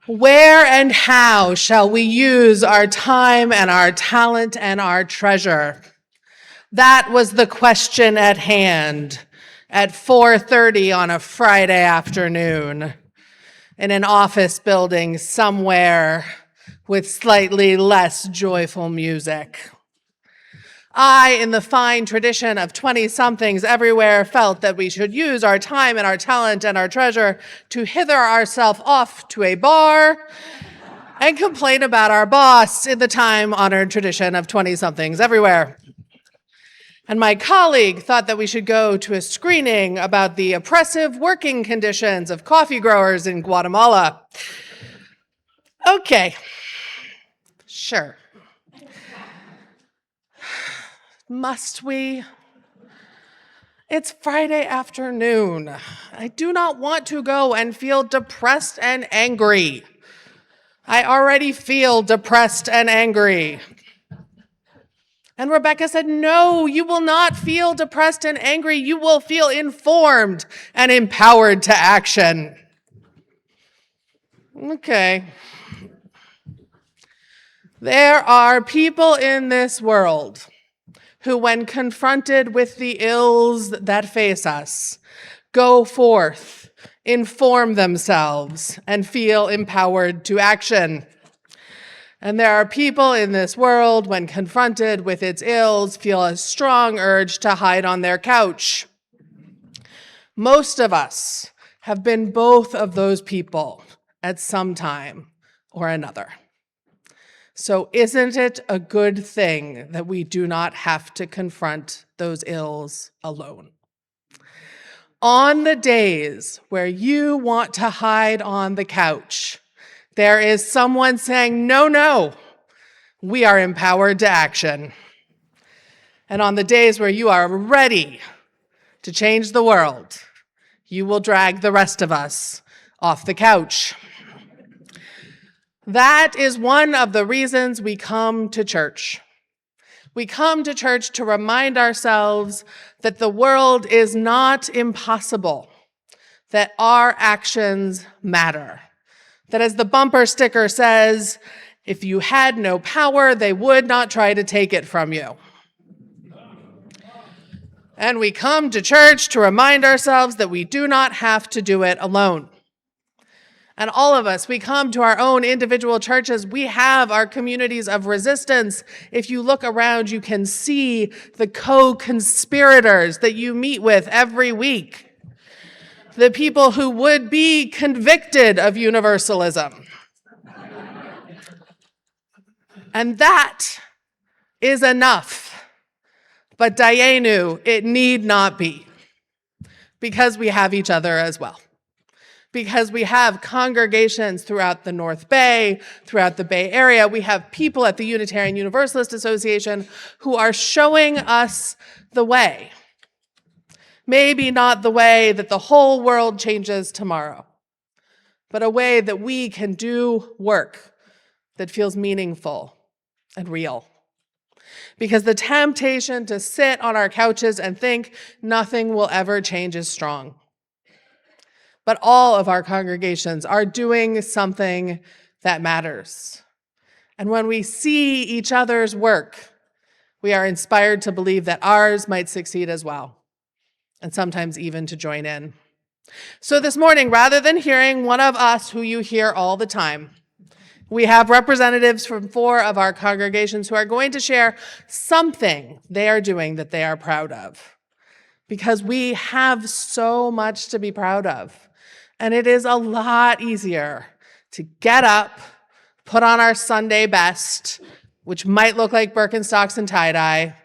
Where and how shall we use our time and our talent and our treasure? That was the question at hand at 4:30 on a Friday afternoon in an office building somewhere with slightly less joyful music. I, in the fine tradition of 20-somethings everywhere, felt that we should use our time and our talent and our treasure to hither ourselves off to a bar and complain about our boss in the time-honored tradition of 20-somethings everywhere. And my colleague thought that we should go to a screening about the oppressive working conditions of coffee growers in Guatemala. Okay, sure. Must we? It's Friday afternoon. I do not want to go and feel depressed and angry. I already feel depressed and angry. And Rebecca said, no, you will not feel depressed and angry. You will feel informed and empowered to action. Okay. There are people in this world who, when confronted with the ills that face us, go forth, inform themselves, and feel empowered to action. And there are people in this world, when confronted with its ills, feel a strong urge to hide on their couch. Most of us have been both of those people at some time or another. So isn't it a good thing that we do not have to confront those ills alone? On the days where you want to hide on the couch, there is someone saying, no, no, we are empowered to action. And on the days where you are ready to change the world, you will drag the rest of us off the couch. That is one of the reasons we come to church. We come to church to remind ourselves that the world is not impossible, that our actions matter. That, as the bumper sticker says, if you had no power, they would not try to take it from you. And we come to church to remind ourselves that we do not have to do it alone. And all of us, we come to our own individual churches. We have our communities of resistance. If you look around, you can see the co-conspirators that you meet with every week. The people who would be convicted of universalism. And that is enough. But Dayenu, it need not be, because we have each other as well. Because we have congregations throughout the North Bay, throughout the Bay Area. We have people at the Unitarian Universalist Association who are showing us the way. Maybe not the way that the whole world changes tomorrow, but a way that we can do work that feels meaningful and real. Because the temptation to sit on our couches and think nothing will ever change is strong. But all of our congregations are doing something that matters. And when we see each other's work, we are inspired to believe that ours might succeed as well, and sometimes even to join in. So this morning, rather than hearing one of us who you hear all the time, we have representatives from 4 of our congregations who are going to share something they are doing that they are proud of. Because we have so much to be proud of. And it is a lot easier to get up, put on our Sunday best, which might look like Birkenstocks and tie-dye.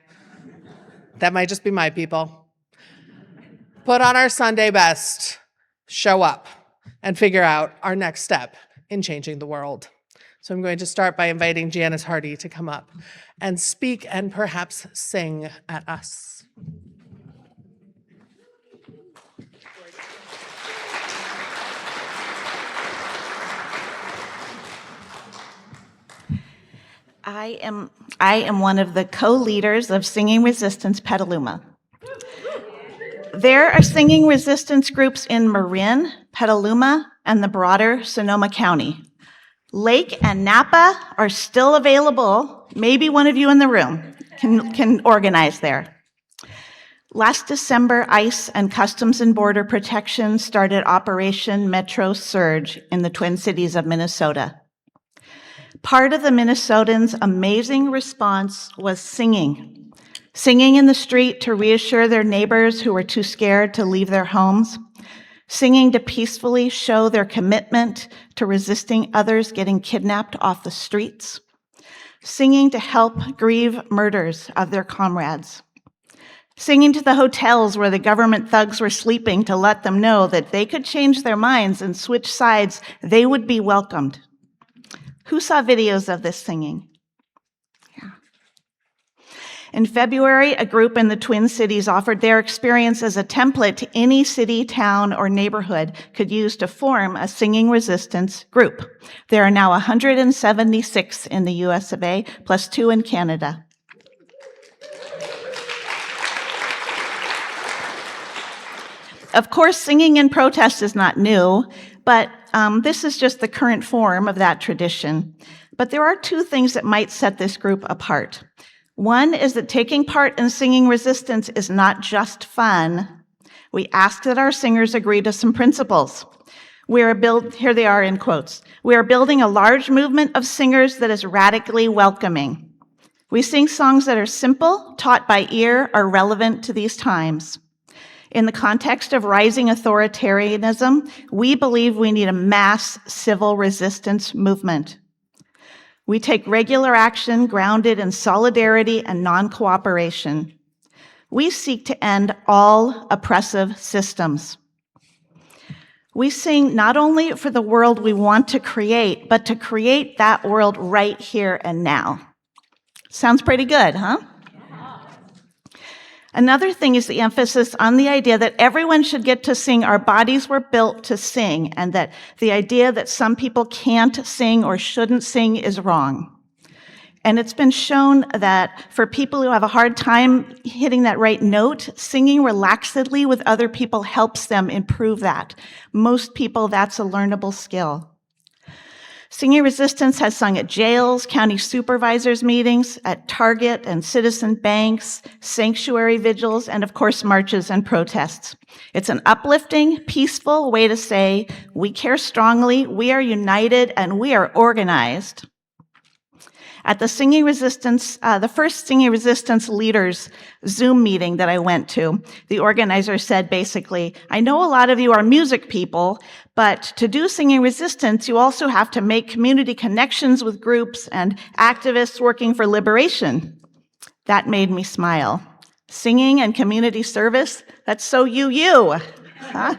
That might just be my people. Put on our Sunday best, show up, and figure out our next step in changing the world. So I'm going to start by inviting Janice Hardy to come up and speak and perhaps sing at us. I am one of the co-leaders of Singing Resistance Petaluma. There are singing resistance groups in Marin, Petaluma, and the broader Sonoma County. Lake and Napa are still available. Maybe one of you in the room can organize there. Last December, ICE and Customs and Border Protection started Operation Metro Surge in the Twin Cities of Minnesota. Part of the Minnesotans' amazing response was singing. Singing in the street to reassure their neighbors who were too scared to leave their homes. Singing to peacefully show their commitment to resisting others getting kidnapped off the streets. Singing to help grieve murders of their comrades. Singing to the hotels where the government thugs were sleeping to let them know that they could change their minds and switch sides, they would be welcomed. Who saw videos of this singing? Yeah. In February, a group in the Twin Cities offered their experience as a template any city, town, or neighborhood could use to form a singing resistance group. There are now 176 in the US of A, plus 2 in Canada. Of course, singing in protest is not new, but this is just the current form of that tradition. But there are 2 things that might set this group apart. One is that taking part in singing resistance is not just fun. We ask that our singers agree to some principles. Here they are in quotes. We are building a large movement of singers that is radically welcoming. We sing songs that are simple, taught by ear, are relevant to these times. In the context of rising authoritarianism, we believe we need a mass civil resistance movement. We take regular action grounded in solidarity and non-cooperation. We seek to end all oppressive systems. We sing not only for the world we want to create, but to create that world right here and now. Sounds pretty good, huh? Another thing is the emphasis on the idea that everyone should get to sing. Our bodies were built to sing, and that the idea that some people can't sing or shouldn't sing is wrong. And it's been shown that for people who have a hard time hitting that right note, singing relaxedly with other people helps them improve that. Most people, that's a learnable skill. Singing Resistance has sung at jails, county supervisors' meetings, at Target and citizen banks, sanctuary vigils, and of course, marches and protests. It's an uplifting, peaceful way to say, we care strongly, we are united, and we are organized. At the Singing Resistance, the first Singing Resistance leaders Zoom meeting that I went to, the organizer said basically, I know a lot of you are music people, but to do Singing Resistance, you also have to make community connections with groups and activists working for liberation. That made me smile. Singing and community service, that's so you. Huh?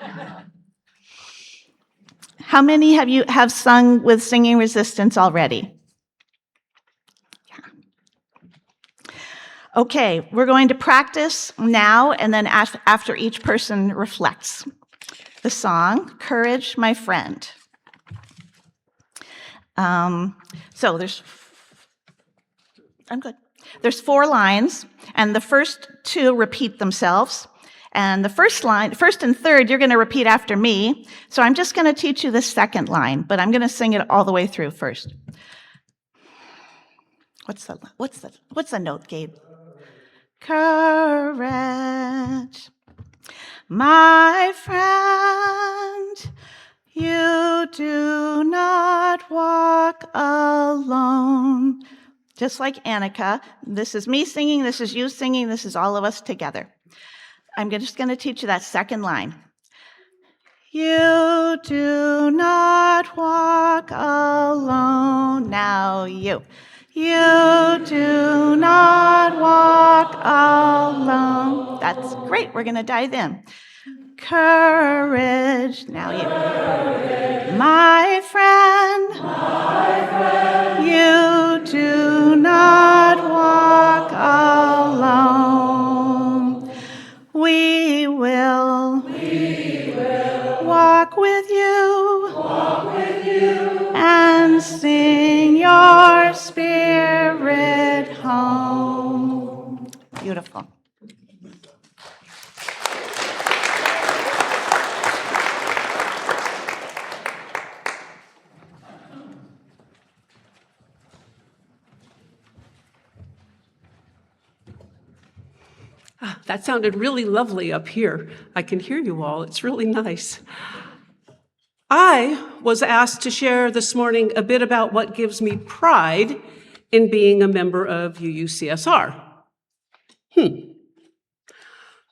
How many of you have sung with Singing Resistance already? Okay, we're going to practice now, and then after each person reflects. The song, Courage, My Friend. I'm good. There's 4 lines, and the first 2 repeat themselves. And the first and third, you're going to repeat after me. So I'm just going to teach you the second line, but I'm going to sing it all the way through first. What's the note, Gabe? Courage, my friend, you do not walk alone. Just like Annika, this is me singing, this is you singing, this is all of us together. I'm just going to teach you that second line. You do not walk alone. Now you. You do not walk alone. That's great. We're going to dive in. Courage. Now you. Courage. My friend. You do not walk alone. We will walk with you and sing your spirit home. Beautiful. That sounded really lovely up here. I can hear you all. It's really nice. I was asked to share this morning a bit about what gives me pride in being a member of UUCSR.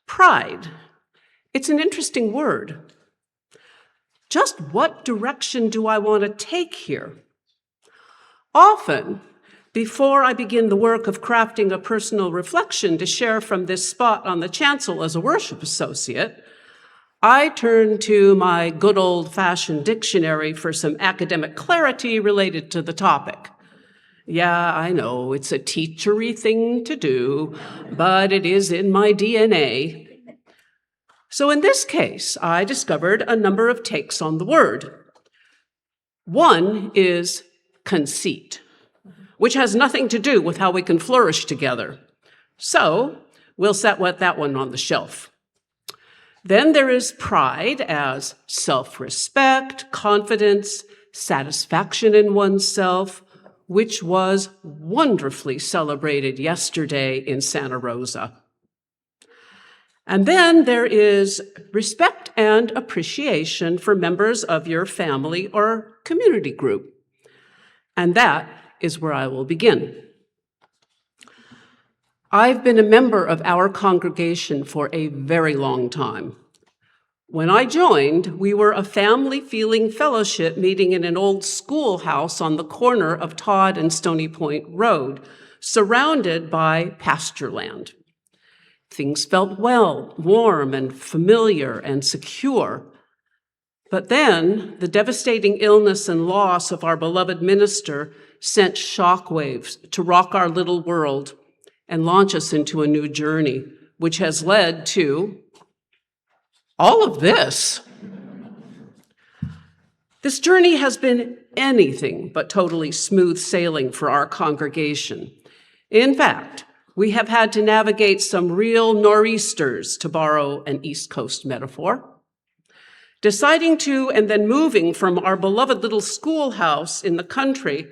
Pride. It's an interesting word. Just what direction do I want to take here? Often, before I begin the work of crafting a personal reflection to share from this spot on the chancel as a worship associate, I turn to my good old-fashioned dictionary for some academic clarity related to the topic. Yeah, I know, it's a teachery thing to do, but it is in my DNA. So in this case, I discovered a number of takes on the word. One is conceit, which has nothing to do with how we can flourish together. So we'll set that one on the shelf. Then there is pride as self-respect, confidence, satisfaction in oneself, which was wonderfully celebrated yesterday in Santa Rosa. And then there is respect and appreciation for members of your family or community group. And that is where I will begin. I've been a member of our congregation for a very long time. When I joined, we were a family-feeling fellowship meeting in an old schoolhouse on the corner of Todd and Stony Point Road, surrounded by pasture land. Things felt well, warm and familiar and secure. But then the devastating illness and loss of our beloved minister sent shockwaves to rock our little world and launch us into a new journey, which has led to all of this. This journey has been anything but totally smooth sailing for our congregation. In fact, we have had to navigate some real nor'easters, to borrow an East Coast metaphor. Deciding to and then moving from our beloved little schoolhouse in the country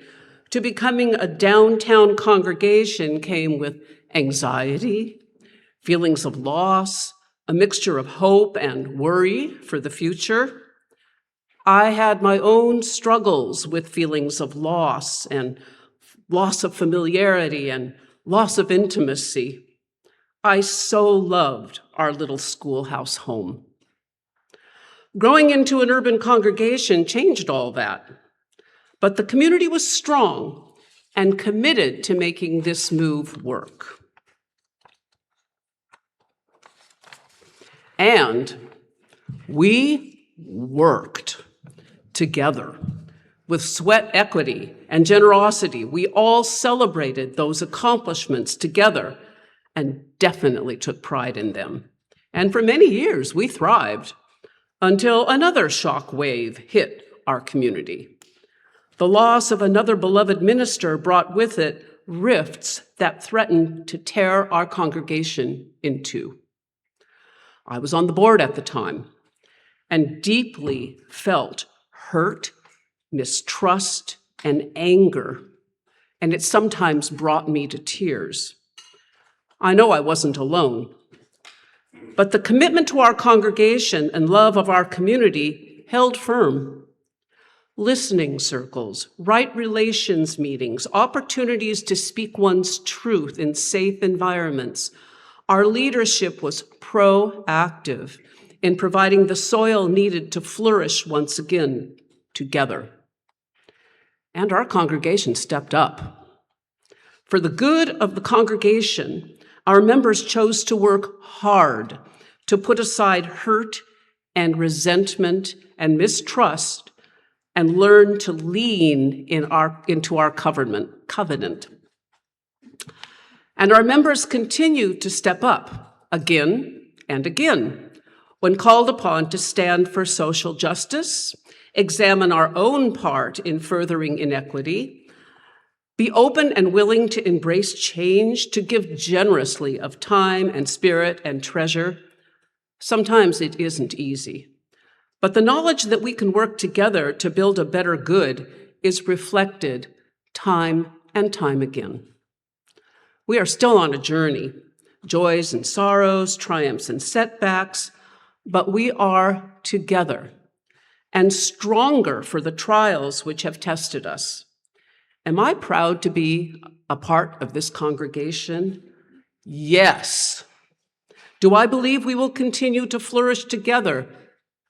to becoming a downtown congregation came with anxiety, feelings of loss, a mixture of hope and worry for the future. I had my own struggles with feelings of loss and loss of familiarity and loss of intimacy. I so loved our little schoolhouse home. Growing into an urban congregation changed all that, but the community was strong and committed to making this move work. And we worked together. With sweat equity and generosity, we all celebrated those accomplishments together and definitely took pride in them. And for many years, we thrived until another shock wave hit our community. The loss of another beloved minister brought with it rifts that threatened to tear our congregation in two. I was on the board at the time and deeply felt hurt, mistrust, and anger, and it sometimes brought me to tears. I know I wasn't alone, but the commitment to our congregation and love of our community held firm. Listening circles, right relations meetings, opportunities to speak one's truth in safe environments. Our leadership was proactive in providing the soil needed to flourish once again together. And our congregation stepped up. For the good of the congregation, our members chose to work hard to put aside hurt and resentment and mistrust and learn to lean into our covenant. And our members continue to step up again and again when called upon to stand for social justice, examine our own part in furthering inequity, be open and willing to embrace change, to give generously of time and spirit and treasure. Sometimes it isn't easy, but the knowledge that we can work together to build a better good is reflected time and time again. We are still on a journey, joys and sorrows, triumphs and setbacks, but we are together and stronger for the trials which have tested us. Am I proud to be a part of this congregation? Yes. Do I believe we will continue to flourish together?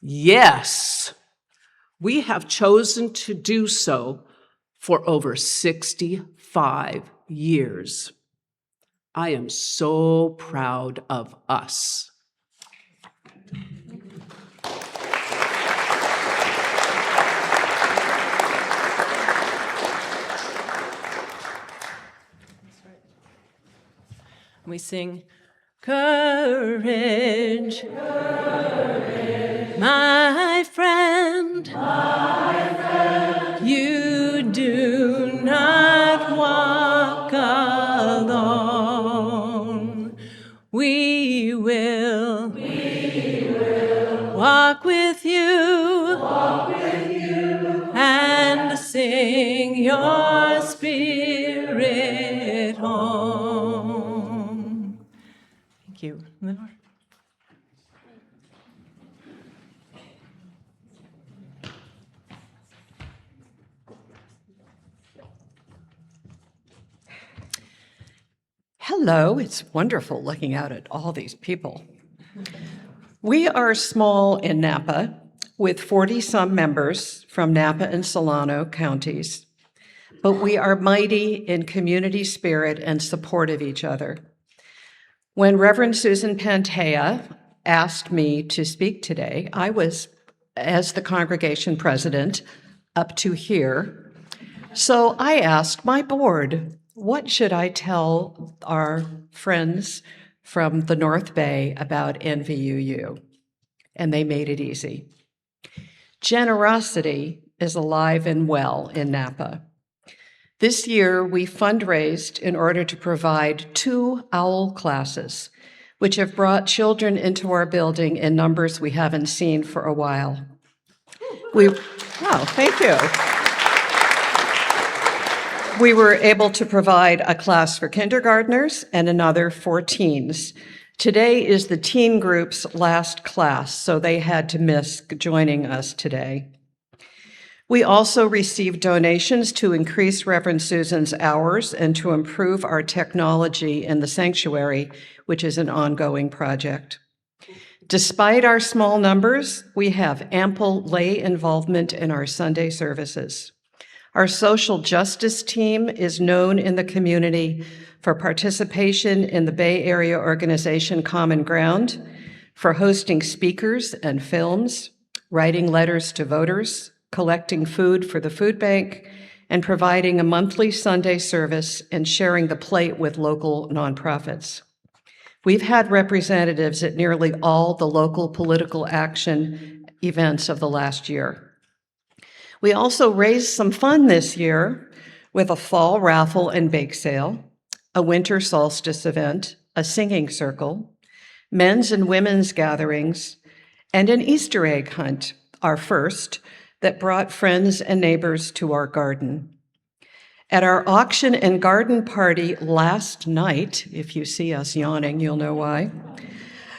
Yes. We have chosen to do so for over 65 years. I am so proud of us. We sing, courage, courage, my friend, you do not walk alone. We will walk with you, and sing your spirit home. Thank you. Lenore. Hello, it's wonderful looking out at all these people. We are small in Napa with 40-some members from Napa and Solano counties, but we are mighty in community spirit and support of each other. When Reverend Susan Pantea asked me to speak today, I was, as the congregation president, up to here. So I asked my board, what should I tell our friends from the North Bay about NVUU? And they made it easy. Generosity is alive and well in Napa. This year, we fundraised in order to provide 2 OWL classes, which have brought children into our building in numbers we haven't seen for a while. Thank you. We were able to provide a class for kindergartners and another for teens. Today is the teen group's last class, so they had to miss joining us today. We also received donations to increase Reverend Susan's hours and to improve our technology in the sanctuary, which is an ongoing project. Despite our small numbers, we have ample lay involvement in our Sunday services. Our social justice team is known in the community for participation in the Bay Area organization Common Ground, for hosting speakers and films, writing letters to voters, collecting food for the food bank, and providing a monthly Sunday service and sharing the plate with local nonprofits. We've had representatives at nearly all the local political action events of the last year. We also raised some fun this year with a fall raffle and bake sale, a winter solstice event, a singing circle, men's and women's gatherings, and an Easter egg hunt, our first, that brought friends and neighbors to our garden. At our auction and garden party last night, if you see us yawning, you'll know why,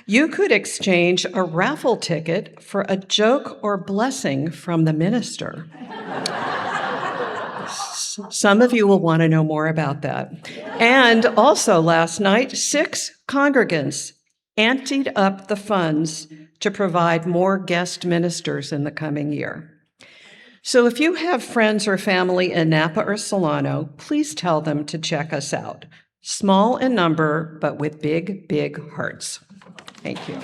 you could exchange a raffle ticket for a joke or blessing from the minister. Some of you will want to know more about that. And also last night, 6 congregants anteed up the funds to provide more guest ministers in the coming year. So if you have friends or family in Napa or Solano, please tell them to check us out. Small in number, but with big, big hearts. Thank you.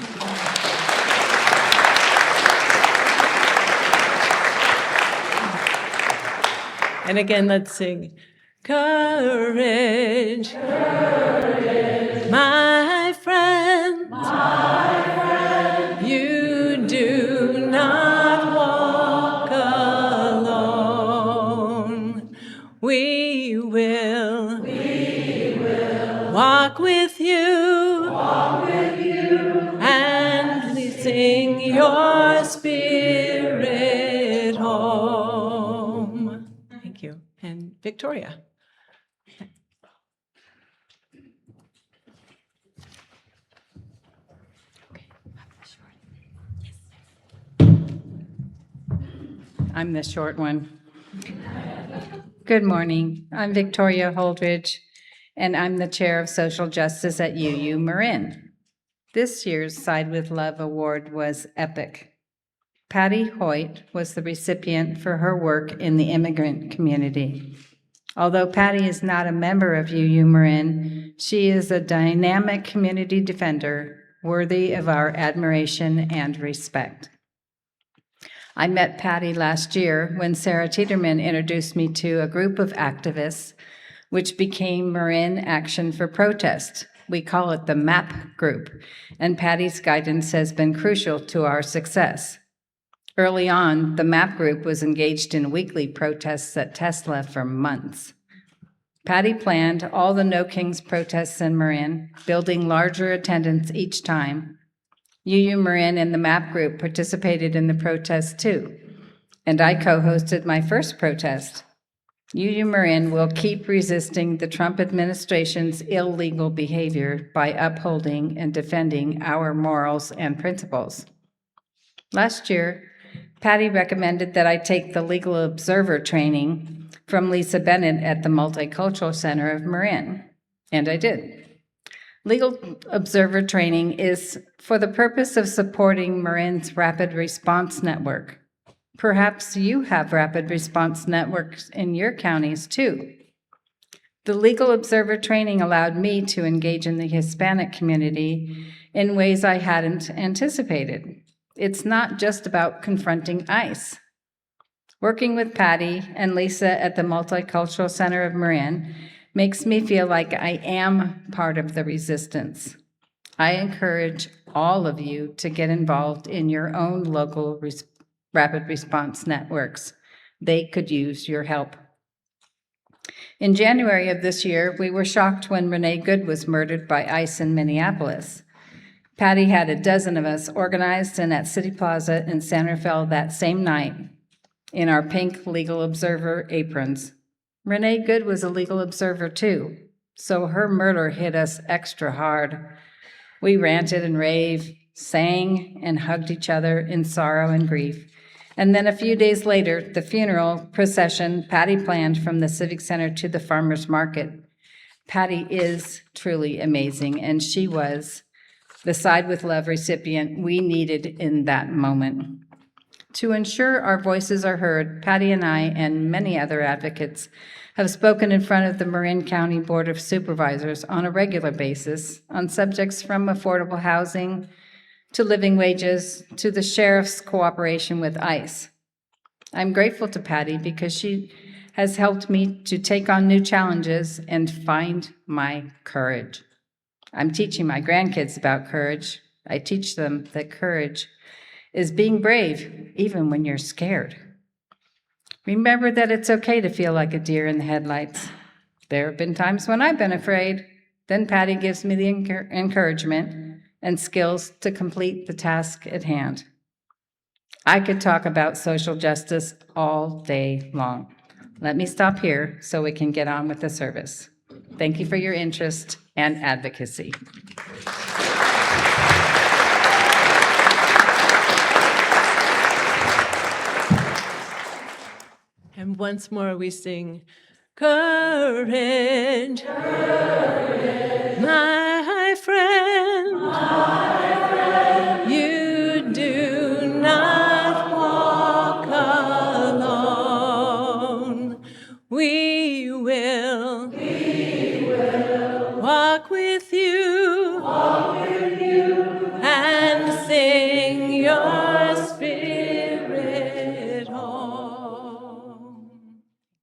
And again, let's sing, courage, courage, my friend, you do not walk alone. We will walk with you, and sing your spirit home. Thank you. And Victoria. I'm the short one. Good morning. I'm Victoria Holdridge, and I'm the Chair of Social Justice at UU Marin. This year's Side with Love Award was epic. Patty Hoyt was the recipient for her work in the immigrant community. Although Patty is not a member of UU Marin, she is a dynamic community defender worthy of our admiration and respect. I met Patty last year when Sarah Tiedemann introduced me to a group of activists, which became Marin Action for Protest. We call it the MAP group, and Patty's guidance has been crucial to our success. Early on, the MAP group was engaged in weekly protests at Tesla for months. Patty planned all the No Kings protests in Marin, building larger attendance each time. UU Marin and the MAP group participated in the protests too, and I co-hosted my first protest. UU Marin will keep resisting the Trump administration's illegal behavior by upholding and defending our morals and principles. Last year, Patty recommended that I take the Legal Observer training from Lisa Bennett at the Multicultural Center of Marin, and I did. Legal Observer training is for the purpose of supporting Marin's Rapid Response Network. Perhaps you have rapid response networks in your counties too. The Legal Observer training allowed me to engage in the Hispanic community in ways I hadn't anticipated. It's not just about confronting ICE. Working with Patty and Lisa at the Multicultural Center of Marin makes me feel like I am part of the resistance. I encourage all of you to get involved in your own local rapid response networks. They could use your help. In January of this year, we were shocked when Renee Good was murdered by ICE in Minneapolis. Patty had a dozen of us organized and at City Plaza in San Rafael that same night in our pink Legal Observer aprons. Renee Good was a legal observer too, so her murder hit us extra hard. We ranted and raved, sang and hugged each other in sorrow and grief. And then a few days later, the funeral procession Patty planned from the Civic Center to the farmer's market. Patty is truly amazing, and she was the Side with Love recipient we needed in that moment. To ensure our voices are heard, Patty and I and many other advocates have spoken in front of the Marin County Board of Supervisors on a regular basis on subjects from affordable housing to living wages to the sheriff's cooperation with ICE. I'm grateful to Patty because she has helped me to take on new challenges and find my courage. I'm teaching my grandkids about courage. I teach them that courage is being brave even when you're scared. Remember that it's okay to feel like a deer in the headlights. There have been times when I've been afraid. Then Patty gives me the encouragement and skills to complete the task at hand. I could talk about social justice all day long. Let me stop here so we can get on with the service. Thank you for your interest and advocacy. And once more we sing, courage.